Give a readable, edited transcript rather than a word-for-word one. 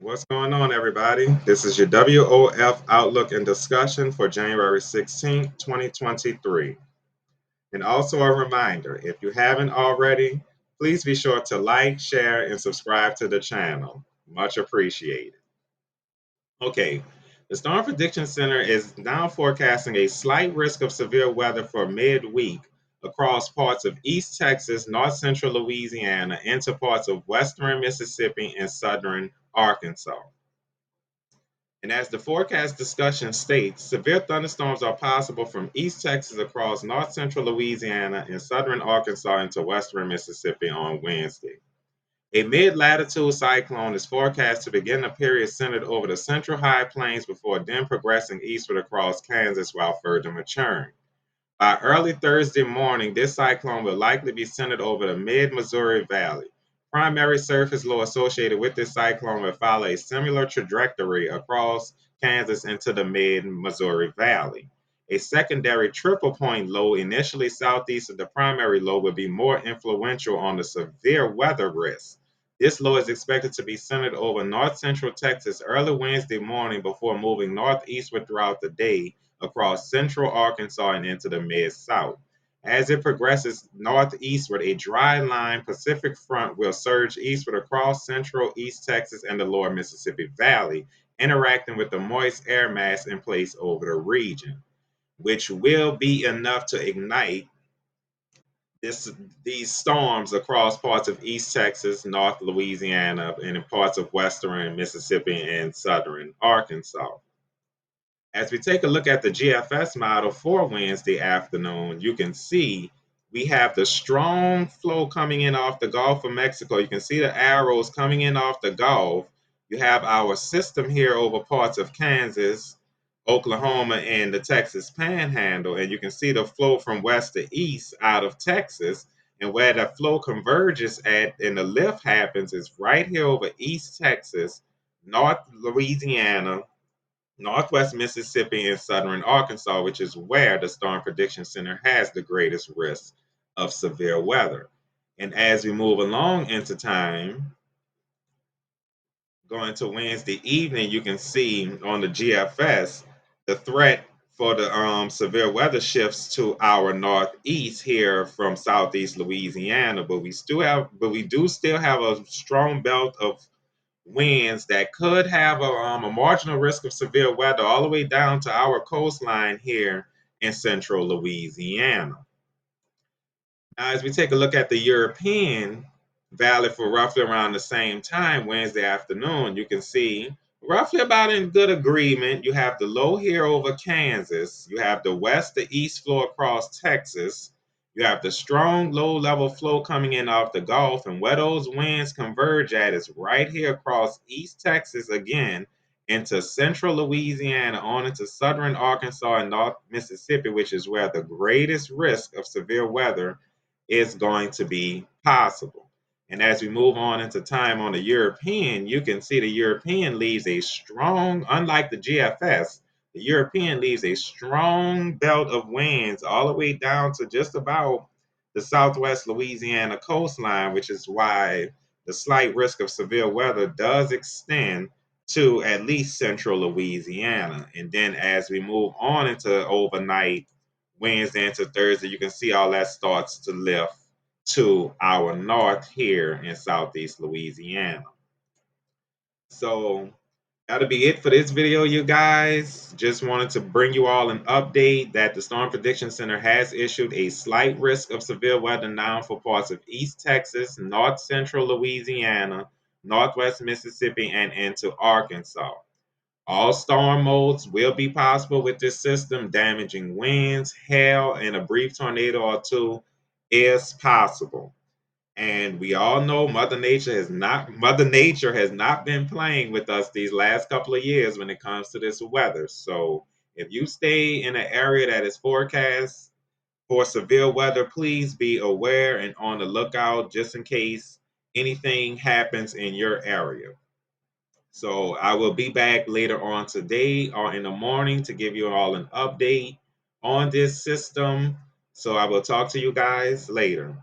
What's going on, everybody? This is your WOF Outlook and Discussion for January 16th, 2023. And also a reminder, if you haven't already, please be sure to like, share, and subscribe to the channel. Much appreciated. Okay, the Storm Prediction Center is now forecasting a slight risk of severe weather for midweek across parts of East Texas, North Central Louisiana, into parts of western Mississippi and southern Arkansas. And as the forecast discussion states, severe thunderstorms are possible from East Texas across north central Louisiana and southern Arkansas into western Mississippi on Wednesday. A mid latitude cyclone is forecast to begin a period centered over the central high plains before then progressing eastward across Kansas while further maturing. By early Thursday morning, this cyclone will likely be centered over the mid-Missouri Valley. Primary surface low associated with this cyclone will follow a similar trajectory across Kansas into the mid-Missouri Valley. A secondary triple point low initially southeast of the primary low will be more influential on the severe weather risk. This low is expected to be centered over north central Texas early Wednesday morning before moving northeastward throughout the day across central Arkansas and into the mid South. As it progresses northeastward, a dry line Pacific front will surge eastward across central East Texas and the lower Mississippi Valley, interacting with the moist air mass in place over the region, which will be enough to ignite this, these storms across parts of East Texas, North Louisiana, and in parts of western Mississippi and southern Arkansas. As we take a look at the GFS model for Wednesday afternoon, you can see we have the strong flow coming in off the Gulf of Mexico. You can see the arrows coming in off the Gulf. You have our system here over parts of Kansas, Oklahoma, and the Texas Panhandle. And you can see the flow from west to east out of Texas. And where the flow converges at and the lift happens is right here over East Texas, North Louisiana, Northwest Mississippi, and southern Arkansas, which is where the Storm Prediction Center has the greatest risk of severe weather. And as we move along into time, going to Wednesday evening, you can see on the GFS the threat for the severe weather shifts to our northeast here from southeast Louisiana, but we do still have a strong belt of winds that could have a marginal risk of severe weather all the way down to our coastline here in central Louisiana. Now, as we take a look at the European valley for roughly around the same time, Wednesday afternoon, you can see roughly about in good agreement. You have the low here over Kansas, you have the west to east flow across Texas, you have the strong low level flow coming in off the Gulf, and where those winds converge at is right here across East Texas again into central Louisiana on into southern Arkansas and North Mississippi, which is where the greatest risk of severe weather is going to be possible. And as we move on into time on the European, you can see the European leaves a strong, unlike the GFS, the European leaves a strong belt of winds all the way down to just about the southwest Louisiana coastline, which is why the slight risk of severe weather does extend to at least central Louisiana. And then as we move on into overnight, Wednesday into Thursday, you can see all that starts to lift to our north here in southeast Louisiana. So that'll be it for this video, you guys. Just wanted to bring you all an update that the Storm Prediction Center has issued a slight risk of severe weather now for parts of East Texas, North Central Louisiana, Northwest Mississippi, and into Arkansas. All storm modes will be possible with this system. Damaging winds, hail, and a brief tornado or two is possible. And we all know Mother Nature has not been playing with us these last couple of years when it comes to this weather. So if you stay in an area that is forecast for severe weather, please be aware and on the lookout just in case anything happens in your area. So I will be back later on today or in the morning to give you all an update on this system. So I will talk to you guys later.